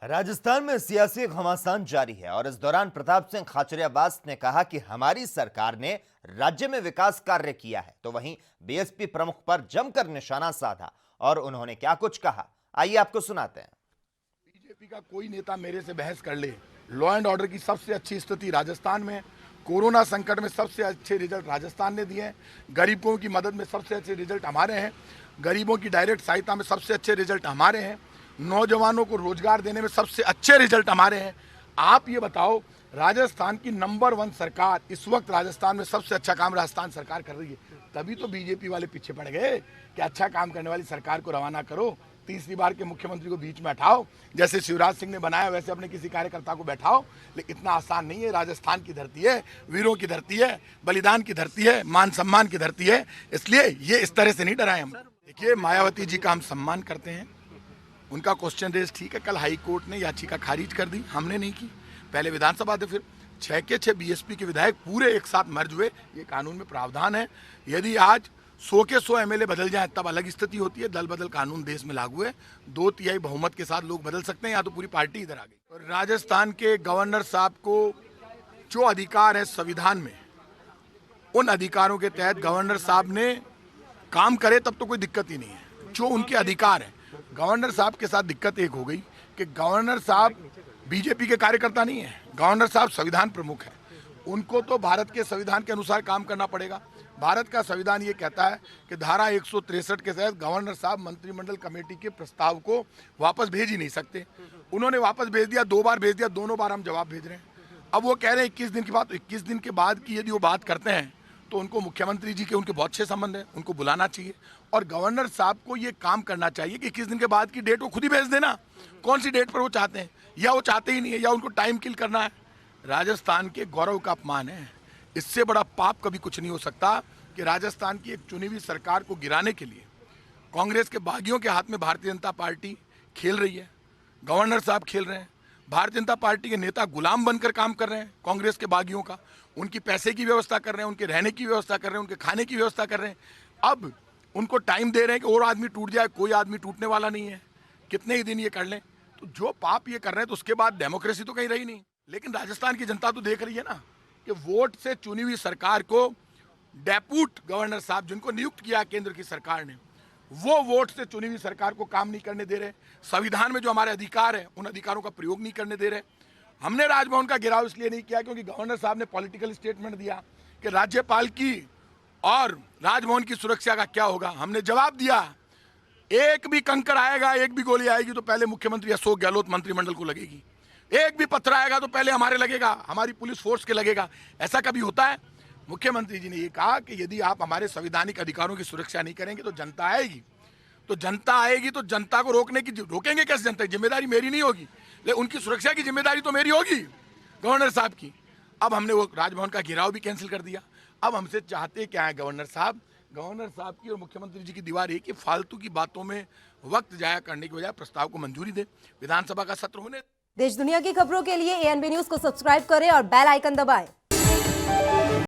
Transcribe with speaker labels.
Speaker 1: राजस्थान में सियासी घमासान जारी है और इस दौरान प्रताप सिंह खाचरियावास ने कहा कि हमारी सरकार ने राज्य में विकास कार्य किया है, तो वहीं बीएसपी प्रमुख पर जमकर निशाना साधा और उन्होंने क्या कुछ कहा, आइए आपको सुनाते हैं।
Speaker 2: बीजेपी का कोई नेता मेरे से बहस कर ले, लॉ एंड ऑर्डर की सबसे अच्छी स्थिति राजस्थान में, कोरोना संकट में सबसे अच्छे रिजल्ट राजस्थान ने दिए हैं, गरीबों की मदद में सबसे अच्छे रिजल्ट हमारे हैं, गरीबों की डायरेक्ट सहायता में सबसे अच्छे रिजल्ट हमारे हैं, नौजवानों को रोजगार देने में सबसे अच्छे रिजल्ट हमारे हैं। आप ये बताओ, राजस्थान की नंबर 1 सरकार इस वक्त राजस्थान में सबसे अच्छा काम राजस्थान सरकार कर रही है, तभी तो बीजेपी वाले पीछे पड़ गए कि अच्छा काम करने वाली सरकार को रवाना करो, तीसरी बार के मुख्यमंत्री को बीच में हटाओ, जैसे शिवराज सिंह ने बनाया वैसे अपने किसी कार्यकर्ता को बैठाओ। लेकिन इतना आसान नहीं है, राजस्थान की धरती है, वीरों की धरती है, बलिदान की धरती है, मान सम्मान की धरती है, इसलिए ये इस तरह से नहीं डराए हम। देखिए, मायावती जी का हम सम्मान करते हैं, उनका क्वेश्चन रेज ठीक है, कल हाई कोर्ट ने याचिका खारिज कर दी, हमने नहीं की, पहले विधानसभा थे, फिर 6 के 6 बीएसपी के विधायक पूरे एक साथ मर्ज हुए, ये कानून में प्रावधान है। यदि आज 100 के 100 एमएलए बदल जाए तब अलग स्थिति होती है, दल बदल कानून देश में लागू है, 2/3 बहुमत के साथ लोग बदल सकते हैं, या तो पूरी पार्टी इधर आ गई। और राजस्थान के गवर्नर साहब को जो अधिकार है संविधान में, उन अधिकारों के तहत गवर्नर साहब ने काम करे तब तो कोई दिक्कत ही नहीं है, जो उनके अधिकार है। गवर्नर साहब के साथ दिक्कत एक हो गई कि गवर्नर साहब बीजेपी के कार्यकर्ता नहीं है, गवर्नर साहब संविधान प्रमुख है, उनको तो भारत के संविधान के अनुसार काम करना पड़ेगा। भारत का संविधान ये कहता है कि धारा 163 के तहत गवर्नर साहब मंत्रिमंडल कमेटी के प्रस्ताव को वापस भेज ही नहीं सकते। उन्होंने वापस भेज दिया, 2 बार भेज दिया, दोनों बार हम जवाब भेज रहे हैं। अब वो कह रहे हैं 21 दिन की बात, 21 दिन के बाद की यदि वो बात करते हैं तो उनको मुख्यमंत्री जी के उनके बहुत अच्छे संबंध हैं, उनको बुलाना चाहिए और गवर्नर साहब को ये काम करना चाहिए कि 21 दिन के बाद की डेट वो खुद ही भेज देना, कौन सी डेट पर वो चाहते हैं, या वो चाहते ही नहीं है, या उनको टाइम किल करना है। राजस्थान के गौरव का अपमान है, इससे बड़ा पाप कभी कुछ नहीं हो सकता कि राजस्थान की एक चुनी हुई सरकार को गिराने के लिए कांग्रेस के बागियों के हाथ में भारतीय जनता पार्टी खेल रही है, गवर्नर साहब खेल रहे हैं, भारतीय जनता पार्टी के नेता गुलाम बनकर काम कर रहे हैं कांग्रेस के बागियों का, उनकी पैसे की व्यवस्था कर रहे हैं, उनके रहने की व्यवस्था कर रहे हैं, उनके खाने की व्यवस्था कर रहे हैं। अब उनको टाइम दे रहे हैं कि और आदमी टूट जाए, कोई आदमी टूटने वाला नहीं है, कितने ही दिन ये कर लें। तो जो पाप ये कर रहे हैं तो उसके बाद डेमोक्रेसी तो कहीं रही नहीं। लेकिन राजस्थान की जनता तो देख रही है ना कि वोट से चुनी हुई सरकार को डेप्यूट गवर्नर साहब जिनको नियुक्त किया केंद्र की सरकार ने, वो वोट से चुनी हुई सरकार को काम नहीं करने दे रहे, संविधान में जो हमारे अधिकार है उन अधिकारों का प्रयोग नहीं करने दे रहे। हमने राजभवन का घेराव इसलिए नहीं किया क्योंकि गवर्नर साहब ने पॉलिटिकल स्टेटमेंट दिया कि राज्यपाल की और राजभवन की सुरक्षा का क्या होगा। हमने जवाब दिया, एक भी कंकड़ आएगा, एक भी गोली आएगी तो पहले मुख्यमंत्री अशोक गहलोत मंत्रिमंडल को लगेगी, एक भी पत्थर आएगा तो पहले हमारे लगेगा, हमारी पुलिस फोर्स के लगेगा। ऐसा कभी होता है? मुख्यमंत्री जी ने ये कहा कि यदि आप हमारे संवैधानिक अधिकारों की सुरक्षा नहीं करेंगे तो जनता आएगी, तो जनता को रोकेंगे कैसे? जनता की जिम्मेदारी मेरी नहीं होगी, लेकिन उनकी सुरक्षा की जिम्मेदारी तो मेरी होगी, गवर्नर साहब की। अब हमने वो राजभवन का घेराव भी कैंसिल कर दिया। अब हमसे चाहते क्या है गवर्नर साहब की और मुख्यमंत्री जी की दीवार है कि फालतू की बातों में वक्त जाया करने की बजाय प्रस्ताव को मंजूरी दे, विधानसभा का सत्र होने।
Speaker 3: देश दुनिया की खबरों के लिए ANB न्यूज को सब्सक्राइब करें और बेल आइकन दबाएं।